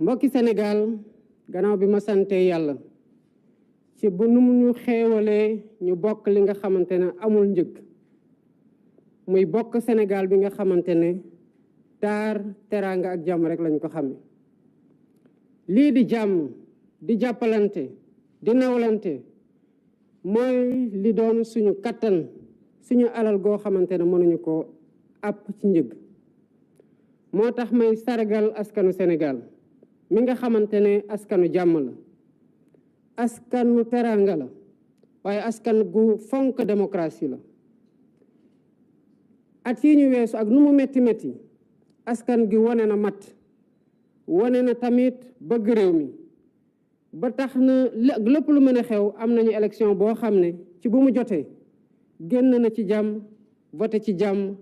mbokki Sénégal gannaaw bi ma sante yàlla ci bu nu ñu xéewalee ñu bokk li nga xamante ne amul njëg muy bokk Sénégal bi nga xamante ne taar teraanga ak jàmm rek lañ ko xame lii di jàmm di jàppalante di nawlante mooy li doon suñu kattan suñu alal goo xamante ne mënuñu ko àpp ci njëg moo tax may sargal askanu Sénégal mi nga xamante ne askanu jàmm la askanu teraanga la waaye askan gu fonk démocratie la at yi ñu weesu ak nu mu metti metti askan gi wane na mat wane na tamit bëgg réew mi ba tax na lépp lu mën a xew am nañu élection boo xam ne ci bu mu jotee génn na ci jàmm voté ci jàmm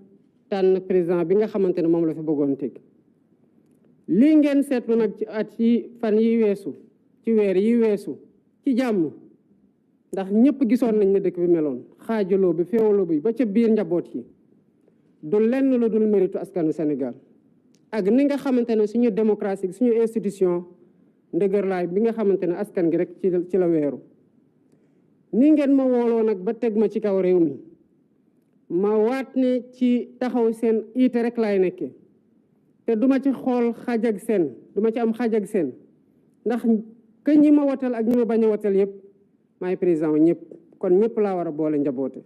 tànn président bi nga xamante ne moom la fi bëggoon teg lii ngeen seetlu nag ci at yi fan yi weesu ci weer yi weesu ci jàmm ndax ñëpp gisoon nañ ne dëkk bi meloon xaajaloo bi féewaloo bi ba ca biir njaboot yi du lenn lu dul méritu askanu Sénégal ak ni nga xamante ne suñu démocratie suñu institution ndëgërlaay bi nga xamante ne askan gi rek ci la weeru ni ngeen ma wooloo nag ba teg ma ci kaw réew mi ma waat ne ci taxaw seen iite rek laay nekkee te duma ci xool xaaj ak seen duma ci am xaaj ak seen ndax que ñi ma wotal ak ñi ma bañ a wotal yëpp maay président ñëpp kon ñëpp laa war a boole njaboote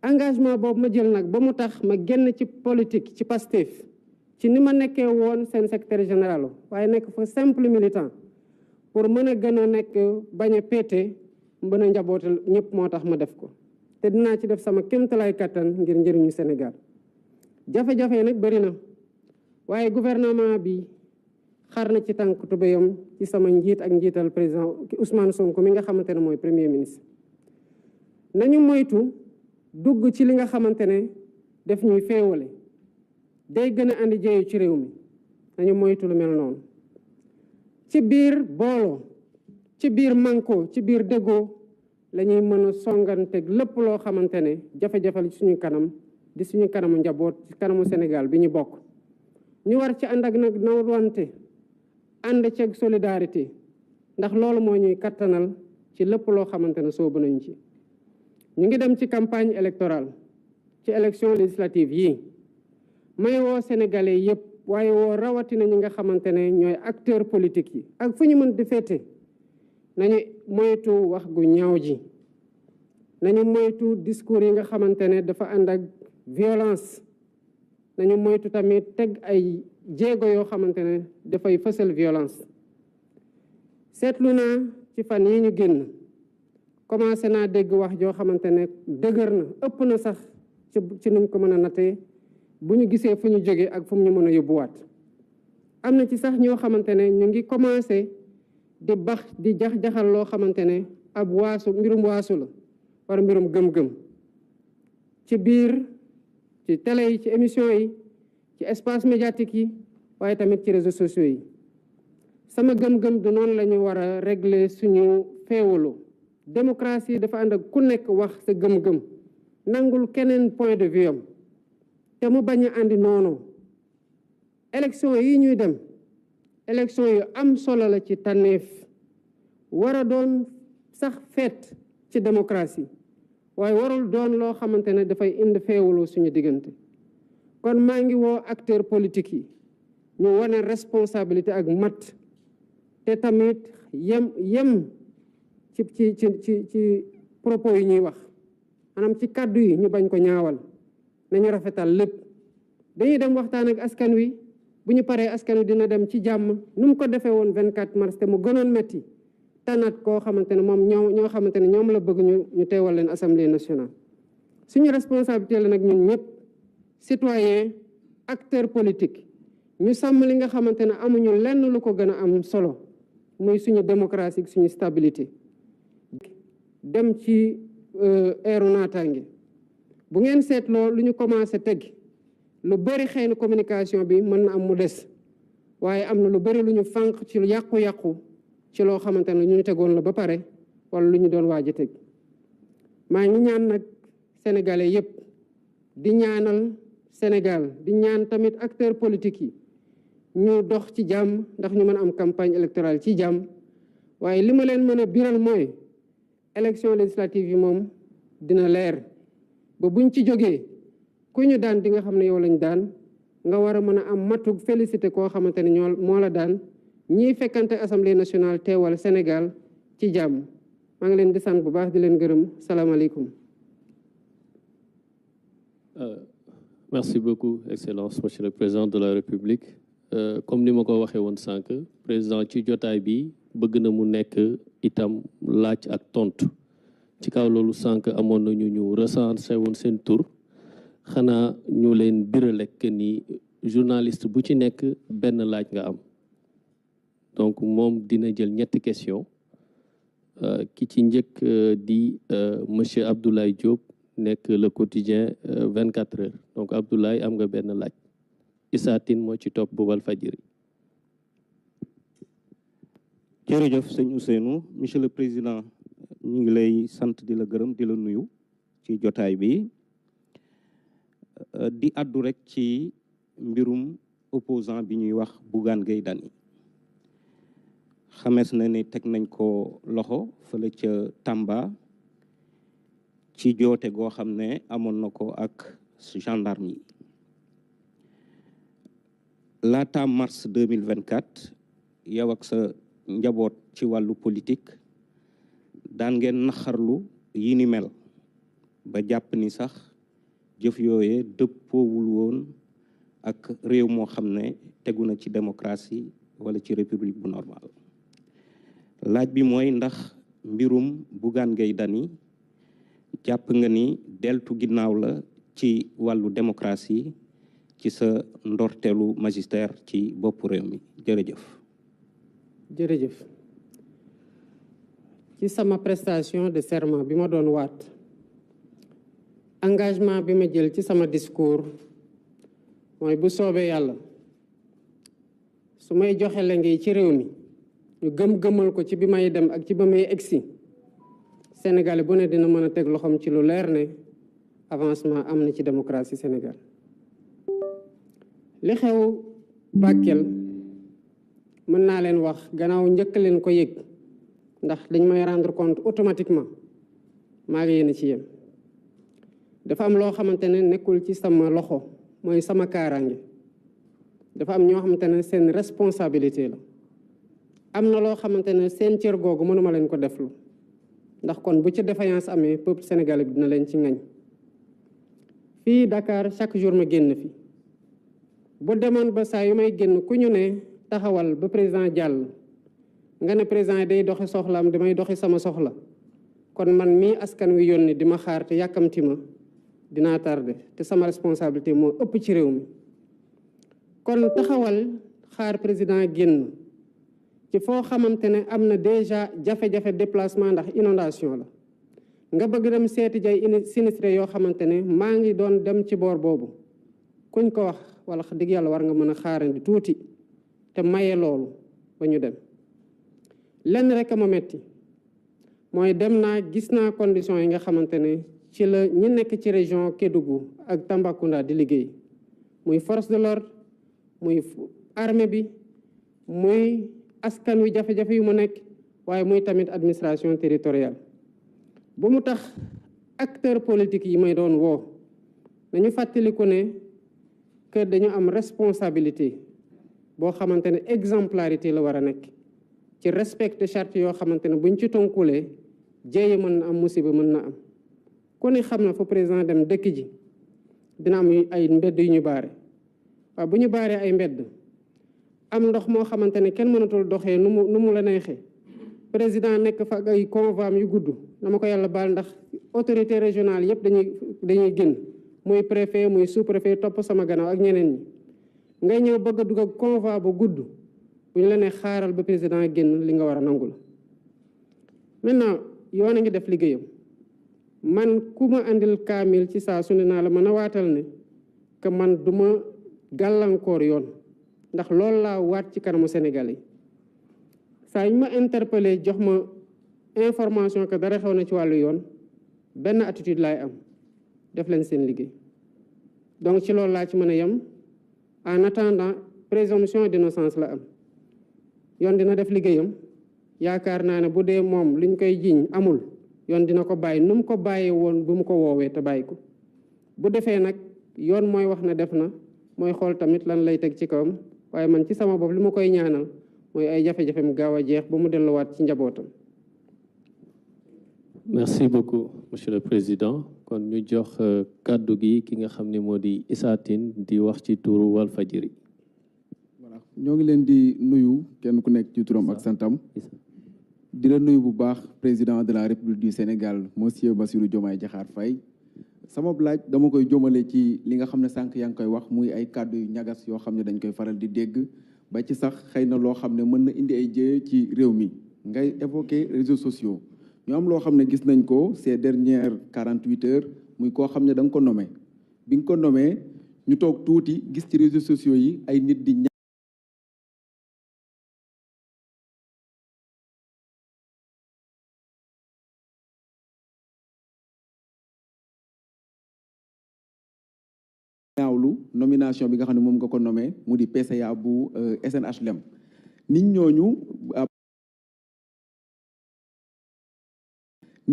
engagement boobu ma jël nag ba mu tax ma génn ci politique ci Pastef ci ni ma nekkee woon seen secrétaire général waaye nekk fa simple militant pour mën a gën a nekk bañ a péete mën a njabootal ñëpp moo tax ma def ko te dinaa ci def sama kéemtalaay kattan ngir njëriñu Sénégal jafe-jafe nag bëri na waaye gouvernement bi xar na ci tànk tubéyam ci sama njiit ak njiital président Ousmane Sonko mi nga xamante ne mooy premier ministre nañu moytu dugg ci li nga xamante ne def ñuy féewale day gën a andi jéeyu ci réew mi nañu moytu lu mel noonu ci biir booloo ci biir manko ci biir déggoo la ñuy mën a songanteeg lépp loo xamante ne jafe-jafe ci suñu kanam di suñu kanamu njaboot ci kanamu Sénégal bi ñu bokk ñu war ci ànd ak nag nawlante ànd ceeg solidarité ndax loolu moo ñuy kattanal ci lépp loo xamante ne soobu nañ ci ñu ngi dem ci campagne électorale ci élection législative yi may woo sénégalais yëpp waaye woo rawatina ñi nga xamante ne ñooy acteurs politiques yi ak fu ñu mën di féete nañu moytu wax gu ñaaw ji nañu moytu discours yi nga xamante ne dafa ànd ak violence nañu moytu tamit teg ay jéego yoo xamante ne dafay fësal violence seetlu naa ci fan yi ñu génn commencé naa dégg wax joo xamante ne dëgër na ëpp na sax ci nuñ ko mën a nattee bu ñu gisee fu ñu jógee ak fu ñu mën a yóbbuwaat am na ci sax ñoo xamante ne ñu ngi commencé di jax-jaxal loo xamante ne ab mbirum waasu la wala mbirum gëm-gëm ci biir ci télé yi ci émission yi ci espace médiatique yi waaye tamit ci réseaux sociaux yi sama gëm-gëm du noonu la ñu war a régler suñu féewaloo démocratie dafa ànd ak ku nekk wax sa gëm-gëm nangul keneen point de vue am te mu bañ a àndi noonu élection yi ñuy dem élection yu am solo la ci tànneef war a doon sax feet ci démocratie waaye warul doon loo xamante ne dafay indi feewaloo suñu diggante kon maa ngi woo acteurs politiques yi ñu wane responsabilité ak mat te tamit yem ci propos yi ñuy wax maanaam ci kàddu yi ñu bañ ko ñaawal nañu rafetal lépp dañuy dem waxtaan ak askan wi bu ñu paree askan wi dina dem ci jàmm nu mu ko defee woon 24 mars te mu gënoon metti tànnaat koo xamante ne moom ñoo xamante ne ñoom la bëgg ñu teewal leen assemblée nationale suñu responsabilité la nag ñun ñëpp citoyen acteur politique ñu sàmm li nga xamante ne amuñu lenn lu ko gën a am solo muy suñu démocratie suñu stabilité dem ci eeru naataange bu ngeen seetloo lu ñu commencé teg lu bëri xëy na communication bi mën na am mu des waaye am na lu bëri lu ñu fànq ci yàqu-yàqu ci loo xamante ne ñu tegoon la ba pare wala lu ñu doon waaj a teg maa ngi ñaan nag sénégalais yépp di ñaanal Sénégal di ñaan tamit acteurs politiques yi ñu dox ci jàmm ndax ñu mën a am campagne électorale ci jàmm waaye li ma leen mën a biral mooy élection législative yi moom dina leer ba buñ ci jógee ku ñu daan di nga xam ne yow lañ daan nga war a mën a am matug félicité koo xamante ne moo la daan ñiy fekkante assemblée nationale teewal Sénégal ci jàmm maa ngi leen di sant bu baax di leen gërëm salaamaaleykum. Merci beaucoup, Excellence, Monsieur le Président de la République. Comme ni ma ko waxee woon sànq président ci jotaay bi bëgg na mu nekk itam laaj ak tontu ci kaw loolu sànq amoon na ñu recensé woon seen tur xanaa ñu leen biralek ni journaliste bu ci nekk benn laaj nga am donc moom dina jël ñetti question ki ci njëkk di monsieur Abdoulaye Diop nekk le quotidien 24 heures donc Abdoulaye am nga benn laaj Issa Tine moo ci topp bu Walfadjri. jërëjëf sëñ Ousseynou monsieur le président ñu ngi lay sant di la gërëm di la nuyu ci jotaay bi di addu rek ci mbirum opposant bi ñuy wax Bougane Gueye Dany xamees na ne teg nañ ko loxo fële ca Tamba ci joote goo xam ne amoon na ko ak gendarme yi laata mars 2024 yow ak sa njaboot ci wàllu politique daan ngeen naxarlu yi ni mel ba jàpp ni sax jëf yooye dëppoowul woon ak réew moo xam ne tegu na ci démocratie wala ci république bu normal laaj bi mooy ndax mbirum Bougane Gueye Dany jàpp nga ni deltu ginnaaw la ci wàllu démocratie ci sa ndorteelu magistère ci boppu réew mi jërëjëf. jërëjëf ci sama prestation de serment bi ma doon waat engagement bi ma jël ci sama discours mooy bu soobee yàlla su may joxe la ngi ci réew mi ñu gëm-gëmal ko ci bi may dem ak ci ba may egsi Sénégal bu ne dina mën a teg loxoom ci lu leer ne avancement am na ci démocratie Sénégal li xew Bakel mën naa leen wax gannaaw njëkk leen ko yëg ndax dañ may rendre compte automatiquement maa ngi yéen ci yem dafa am loo xamante ne nekkul ci sama loxo mooy sama kaaraange dafa am ñoo xamante ne seen responsabilité la am na loo xamante ne seen cër googu mënuma leen ko deflu ndax kon bu ci défaillance amee peuple sénégalais bi dina leen ci ngañ fii Dakar chaque jour ma génn fi bu demoon ba saa yu may génn ku ñu ne taxawal ba président jàll nga ne président day doxi soxlaam damay doxi sama soxla kon man mii askan wi yónni di ma xaar te yàkkamti ma dinaa tardé te sama responsabilité moo ëpp ci réew mi kon taxawal xaar président génn ci foo xamante ne am na déjà jafe-jafe déplacement ndax inondation la nga bëgg dem seeti jay sinistré yoo xamante ne maa ngi doon dem ci boor boobu kuñ ko wax wala dëgg yàlla war nga mën a xaarandi tuuti te maye loolu ba ñu dem lenn rek a ma metti mooy dem naa gis naa conditions yi nga xamante ne ci la ñi nekk ci région Kédougou ak Tambacounda di liggéey muy force de l'ordre muy armée bi muy askan wi jafe-jafe yu mu nekk waaye muy tamit administration territoriale bu mu tax acteur politique yi may doon woo nañu fàttaliku ne que dañu am responsabilité boo xamante ne exemplarité la war a nekk ci respecter charte yoo xamante ne buñ ci tonkulee jéeye mën na am musiba mën na am ku ne xam na fu président dem dëkk ji dina am ay mbedd yu ñu baare waaw bu ñu baaree ay mbedd am ndox moo xamante ne kenn mënatul doxee nu mu la neexee président nekk fa ak ay convois yu gudd dama ko yàlla baal ndax autorité régionale yëpp dañuy génn muy préfet muy sous préfet topp sama gannaaw ak ñeneen ñi ngay ñëw bëgg a dugg ak convoi bu gudd bu ñu la ne xaaral ba président génn li nga war a nangu la maintenant yoon a ngi def liggéeyam man ku ma andil kaamil ci saa su ne naa la mën a waatal ne que man du ma gàllankoor yoon ndax loolu laa waat ci kanamu Sénégalais yi saa ñu ma interpellé jox ma information que dara xew na ci wàllu yoon benn attitude laay am def leen seen liggéey donc ci loolu laa ci mën a yem en attendant présomption d'innocence la am yoon dina def liggéeyam yaakaar naa ne bu dee moom liñ koy jiiñ amul yoon dina ko bàyyi nu mu ko bàyyee woon bu mu ko woowee te bàyyi ko bu defee nag yoon mooy wax ne def na mooy xool tamit lan lay teg ci kawam waaye man ci sama bopp li ma koy ñaanal mooy ay jafe-jafem gaaw a jeex ba mu delluwaat ci njabootam. Merci beaucoup monsieur le président kon ñu jox kàddu gi ki nga xam ne moo di Issa Tine di wax ci turu Walfadjri. voilà ñoo ngi leen di nuyu kenn ku nekk ci turam ak santam di la nuyu bu baax président de la République du Sénégal monsieur Bassirou Diomaye Diakhar Faye sama laaj dama koy jëmale ci li nga xam ne sànq yaa ngi koy wax muy ay kàddu yu ñagas yoo xam ne dañ koy faral di dégg ba ci sax xëy na loo xam ne mën na indi ay jéye ci réew mi ngay évoquer réseaux sociaux ñu am loo xam ne gis nañ ko ces dernières 48 heures muy koo xam ne da nga ko nommé bi nga ko nommé ñu toog tuuti gis ci réseaux sociaux yi ay nit di ñaawlu nomination bi nga xam ne moom nga ko nommé mu di PCA bu SNHLM nit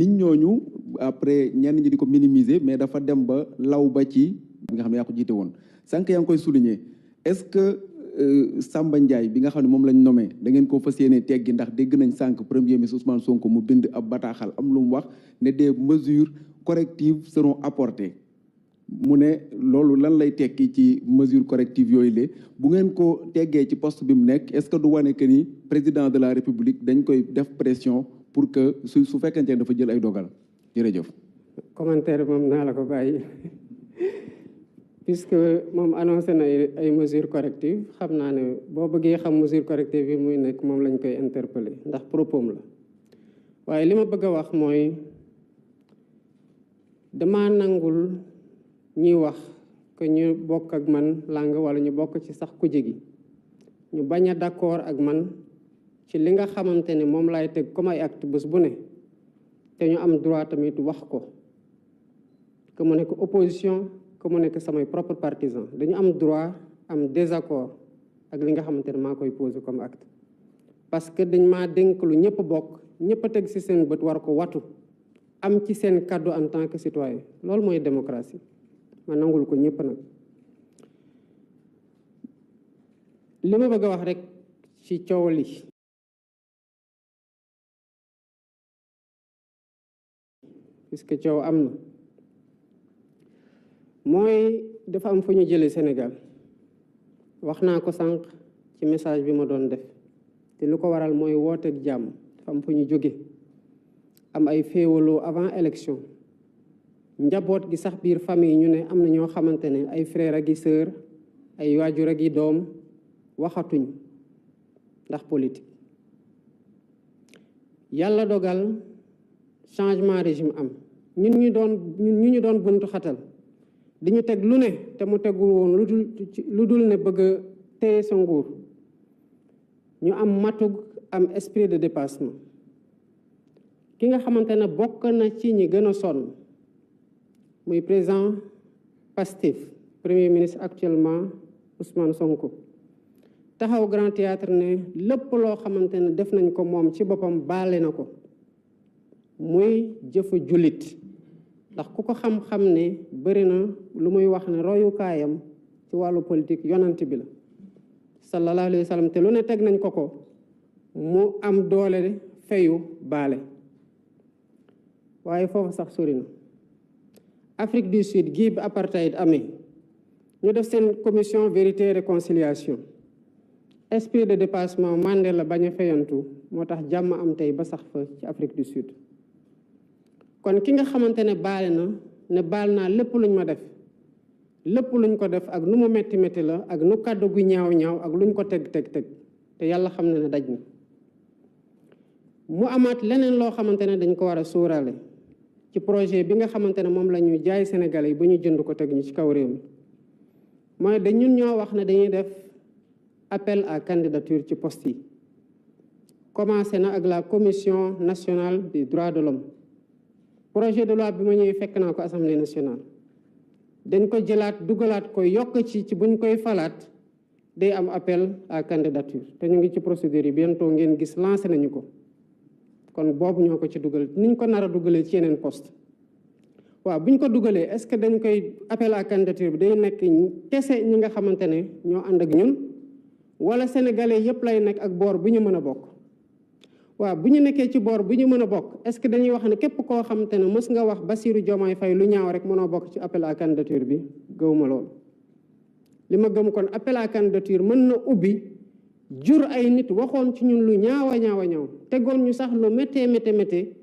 ñooñu après ñenn ñi di ko minimiser mais dafa dem ba law ba ci bi nga xam ne yaa ko jiite woon sànq yaa ngi koy souligner est-ce que Samba Ndiaye bi nga xam ne moom lañ nommé da ngeen ko fas yéene teggi ndax dégg nañ sànq premier ministre Ousmane Sonko mu bind ab bataaxal am lu mu wax ne des mesures correctives seront apportées mu ne loolu lan lay tekki ci mesures correctives yooyu la bu ngeen ko teggee ci poste bi mu nekk est-ce que du wane que ni président de la République dañ koy def pression pour que su fekkente ne dafa jël ay dogal jërëjëf. commentaire moom naa la ko bàyyi puisque moom annoncé na ay mesures correctives xam naa ne boo bëggee xam mesures correctives yi muy nekk moom lañ koy interpeller ndax propos la waaye li ma bëgg a wax mooy dama nangul ñuy wax que ñu bokk ak man langue wala ñu bokk ci sax kuje gi ñu bañ a d'accord ak man ci li nga xamante ne moom laay teg comme ay acte bés bu ne te ñu am droit tamit wax ko que mu nekk opposition que mu nekk samay propre partisan dañu am droit am désaccord ak li nga xamante ne maa koy poser comme acte parce que dañ maa dénk lu ñëpp bokk ñëpp a teg ci seen bët war ko watu am ci seen kàddu en tant que citoyen loolu mooy démocratie ma nangul ko ñëpp nag li ma bëgg a wax rek ci coow li puisque coow am na mooy dafa am fu ñu jëlee Sénégal wax naa ko sànq ci message bi ma doon def te lu ko waral mooy wooteeg jàmm dafa am fu ñu jóge am ay féewaloo avant élection njaboot gi sax biir famille ñu ne am na ñoo xamante ne ay frère ak i sœur ay waajur ak i doom waxatuñ ndax politique yàlla dogal changement régime am ñun ñu doon buntu xatal di ñu teg lu ne te mu tegul woon lu dul ne bëgg a téye sa nguur ñu am matug am esprit de dépassement ki nga xamante ne bokk na ci ñi gën a sonn muy président Pastef premier ministre actuellement Ousmane Sonko taxaw Grand Théâtre ne lépp loo xamante ne def nañ ko moom ci boppam baale na ko muy jëfu jullit ndax ku ko xam-xam ne bëri na lu muy wax ne royukaayam ci wàllu politique yonant bi la sallallahu alayhi wa sallam te lu ne teg nañ ko mu am doole fayu baale waaye foofu sax sori na Afrique du Sud gii bi apartheid amee ñu def seen commission vérité et réconciliation esprit de dépassement Mandela bañ a fayantu moo tax jàmm am tey ba sax fa ci Afrique du Sud kon ki nga xamante ne baale na ne baal naa lépp luñ ma def lépp luñ ko def ak nu mu metti metti la ak nu kàddu gu ñaaw ñaaw ak luñ ko teg te yàlla xam na ne daj na mu amaat leneen loo xamante ne dañ ko war a sóoraale ci projet bi nga xamante ne moom la ñu jaay Sénégalais yi ba ñu jënd ko teg ñu ci kaw réew mi mooy ñun ñoo wax ne dañuy def appel à candidature ci poste yi commencé na ak la commission nationale des droits de l'homme projet de loi bi ma ñëwee fekk naa ko assemblée nationale dañ ko jëlaat dugalaat ko yokk ci buñ koy falaat day am appel à candidature te ñu ngi ci procédure yi bientôt ngeen gis lancé nañu ko kon boobu ñoo ko ci dugal niñ ko nar a dugalee ci yeneen poste waaw bu ñu ko dugalee est-ce que dañ koy appel à candidature bi day nekk kese ñi nga xamante ne ñoo ànd ak ñun wala sénégalais yépp lay nekk ak boor bu ñu mën a bokk waaw bu ñu nekkee ci boor bu ñu mën a bokk est-ce que dañuy wax ne képp koo xamante ne mës nga wax Bassirou Diomaye Faye lu ñaaw rek mënoo bokk ci appel à candidature bi gëwuma loolu li ma gëm kon appel à candidature mën na ubbi jur ay nit waxoon ci ñun lu ñaawa ñaaw tegoon ñu sax lu méttee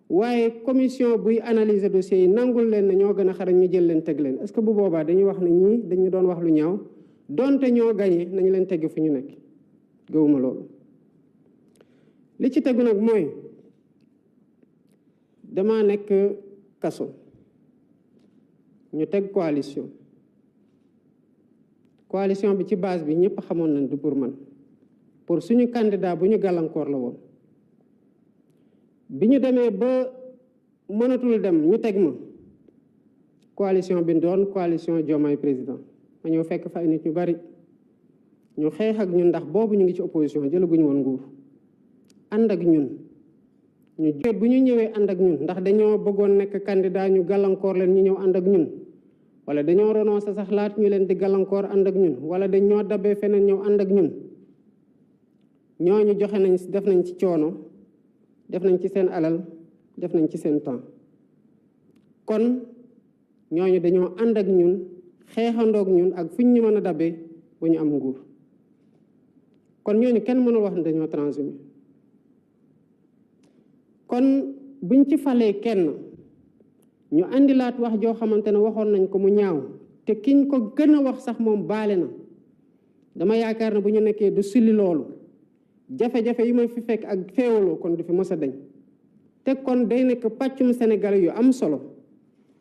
waaye commission buy analyser dossiers yi nangul leen ne ñoo gën a xarañ ñu jël leen teg leen est-ce que bu boobaa dañuy wax ne ñii dañu doon wax lu ñaaw donte ñoo gañe nañu leen tegg fu ñu nekk gëwuma loolu li ci tegu nag mooy dama nekk kaso ñu teg coalition bi ci base bi ñëpp xamoon nañ du pour man pour suñu candidat bu ñu gàllankoor la woon bi ñu demee ba mënatul dem ñu teg ma coalition bi doon coalition Diomaye président ma ñëw fekk fa ay nit ñu bari ñu xeex ak ñun ndax boobu ñu ngi ci opposition jëlaguñu woon nguur ànd ak ñun ñu bu ñu ñëwee ànd ak ñun ndax dañoo bëggoon nekk candidat ñu gàllankoor leen ñu ñëw ànd ak ñun wala dañoo renoncé sax laat ñu leen di gàllankoor ànd ak ñun wala dañoo dabee feneen ñëw ànd ak ñun ñooñu joxe nañ def nañ ci coono def nañ ci seen alal def nañ ci seen temps kon ñooñu dañoo ànd ak ñun xeexandoog ñun ak fuñ ñu mën a dabee bu ñu am nguur kon ñooñu kenn mënul wax ne dañoo transhumé kon buñ ci falee kenn ñu andilaat wax joo xamante ne waxoon nañ ko mu ñaaw te kiñ ko gën a wax sax moom baale na dama yaakaar ne bu ñu nekkee du sulli loolu jafe-jafe yi ma fi fekk ak féewaloo kon du fi mës a dañ te kon day nekk pàccum Sénégalais yu am solo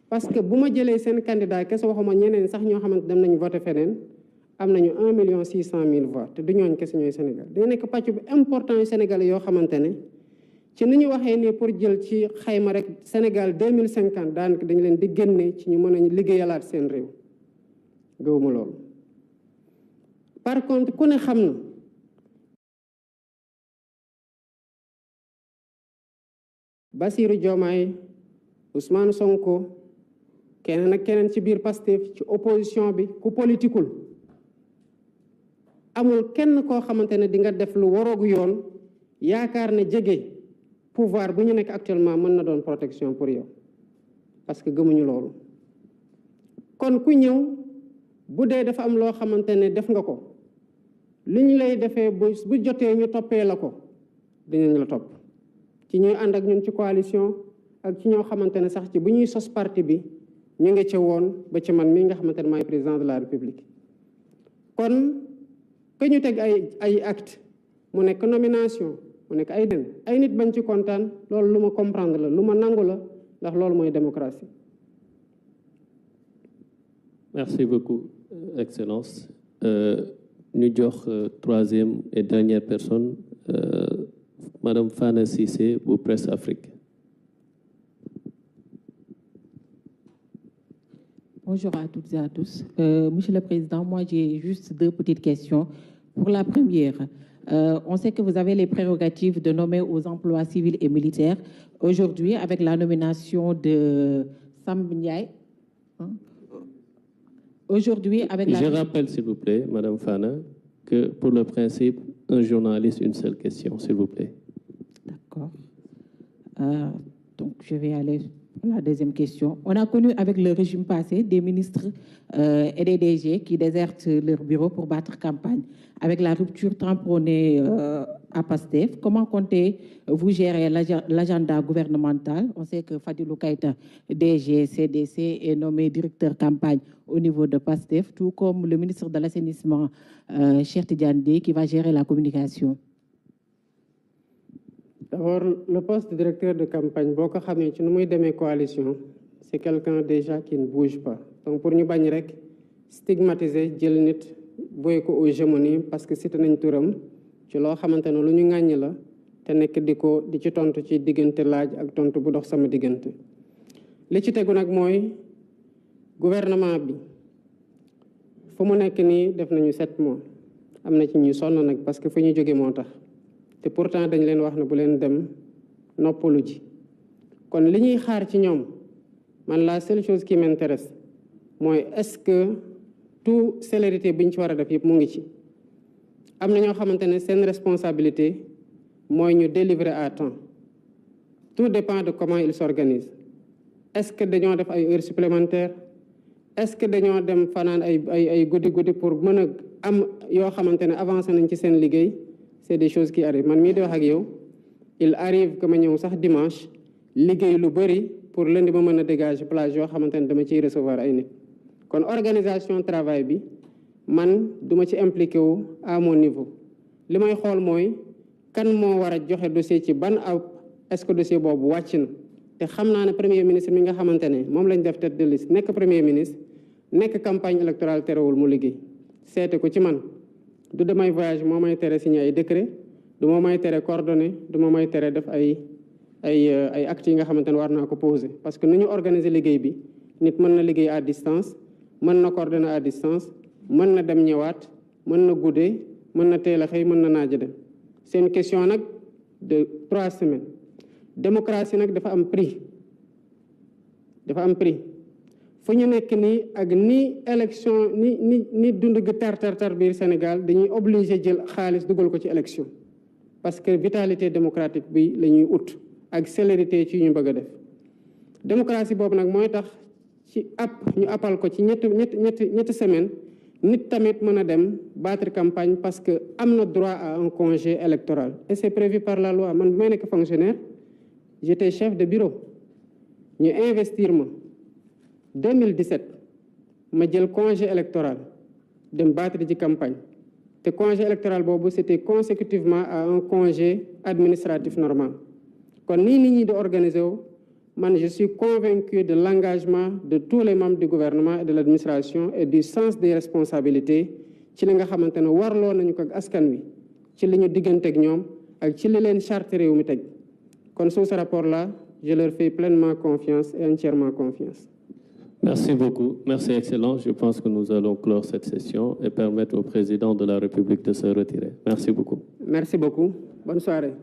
parce que bu ma jëlee seen candidat kese waxuma ñeneen sax ñoo xamante dem nañu voté feneen am nañu 1,600,000 voix te du ñooñ kese ñooy Sénégal day nekk pàcc bu important yu Sénégalais yoo xamante ne ci ni ñu waxee nii pour jël ci xayma rek Sénégal 2050 daanaka dañu leen di génne ci ñu mën a liggéeyalaat seen réew gëwuma loolu par contre ku ne xam na Bassirou Diomaye Ousmane Sonko keneen ak keneen ci biir Pastef ci opposition bi ku politikul amul kenn koo xamante ne di nga def lu waroogu yoon yaakaar ne jege pouvoir bu ñu nekk actuellement mën na doon protection pour yow parce que gëmuñu loolu kon ku ñëw bu dee dafa am loo xamante ne def nga ko li ñu lay defee bu jotee ñu toppee la ko dinañ la topp ci ñuy ànd ak ñun ci coalition ak ci ñoo xamante ne sax ci bu ñuy sos parti bi ñu ngi ca woon ba ci man mii nga xamante ne maay président de la république kon que ñu teg ay acte mu nekk nomination mu nekk ay nit bañ ci kontaan loolu lu ma comprendre la lu ma nangu la ndax loolu mooy démocratie. Merci beaucoup, Excellence. Ñu jox troisième et dernière personne, Madame Fana Cissé pour Presse Afrique. Bonjour à toutes et à tous. Monsieur le Président, moi j'ai juste deux petites questions. Pour la première, on sait que vous avez les prérogatives de nommer aux emplois civils et militaires. Aujourd'hui, avec la nomination de Sam Ndiaye, aujourd'hui, avec Je rappelle, s'il vous plaît, Madame Fana, que pour le principe, un journaliste, une seule question, s'il vous plaît. D'accord. Donc, je vais aller pour la deuxième question. On a connu avec le régime passé des ministres et des DG qui désertent leur bureau pour battre campagne. Avec la rupture tamponnée à PASTEF, comment comptez-vous gérer l'agenda gouvernemental? On sait que Fadilou Keïta, DG, CDC, est nommé directeur campagne au niveau de PASTEF, tout comme le ministre de l'Assainissement, Cheikh Tidiane Dièye, qui va gérer la communication. D'abord, le poste de directeur de campagne, beaucoup xamé ci nu muy démé coalition, c'est quelqu'un déjà qui ne bouge pas. Donc pour ñu bañ rek stigmatiser jël nit boy ko au hégémonie parce que cité nañ turam ci lo xamantene lu ñu ngagne la té nek di ci tontu ci digënté laaj ak tontu bu dox sama digënté. Li ci téggu nak moy gouvernement bi fu mu nek ni def nañu 7 mois am na ci ñu sonn nag parce que fa ñu jóge moo tax te pourtant dañ leen wax ne bu leen dem noppalu ji kon li ñuy xaar ci ñoom man la seule chose qui m'intéresse mooy est-ce que tout célérité bi ñu ci war a def yëpp mu ngi ci am na ñoo xamante ne seen responsabilité mooy ñu délivrer à temps tout dépend de comment ils s'organisent est-ce que dañoo def ay heures supplémentaires est-ce que dañoo dem fanaan ay guddi pour mën a am yoo xamante ne avancé nañ ci seen liggéey c'est des choses qui arrivent man mii di wax ak yow il arrive que ma ñëw sax dimanche liggéey lu bëri pour lundi ma mën a dégager plage yoo xamante ne dama ciy recevoir ay nit kon organisation travail bi man duma ci impliqué wu à mon niveau li may xool mooy kan moo war a joxe dossier ci ban aw est-ce que dossier boobu wàcc na te xam naa ne premier ministre mi nga xamante ne moom lañ def tête de liste nekk premier ministre nekk campagne électorale terewul mu liggéey seete ko ci man du damay voyage moo may tere signé ay décret du moo may tere coordonné du moo may tere def ay actes yi nga xamante ne war naa ko poser parce que nu ñu organiser liggéey bi nit mën na liggéey à distance mën na coordonner à distance mën na dem ñëwaat mën na guddee mën na teel a xëy mën na naaja dem c'est une question nag de 3 semaines démocratie nag dafa am prix fu ñu nekk nii ak ni élection ni dund gi tar biir Sénégal dañuy obligé jël xaalis dugal ko ci élection parce que vitalité démocratique bi la ñuy ut ak célérité ci ñu bëgg a def démocratie boobu nag mooy tax ci ñu appal ko ci ñetti semaine nit tamit mën a dem battre campagne parce que am na droit à un congé électoral et c'est prévu par la loi man bi may nekk fonctionnaire j'étais chef de bureau ñu investir ma 2017 ma jël congé électoral dem battre ci campagne te congé électoral boobu c'était consécutivement à un congé administratif normal kon nii nit ñi di organiser wu man je suis convaincu de l'engagement de tous les membres du gouvernement et de l'administration et du sens des responsabilités ci li nga xamante ne warloo nañu ko ak askan wi ci li ñu diggante ak ñoom ak ci li leen charte réew mi teg kon sous ce rapport-là je leur fais pleinement confiance et entièrement confiance. Merci beaucoup. Merci, Excellence. Je pense que nous allons clore cette session et permettre au président de la République de se retirer. Merci beaucoup. Merci beaucoup. Bonne soirée.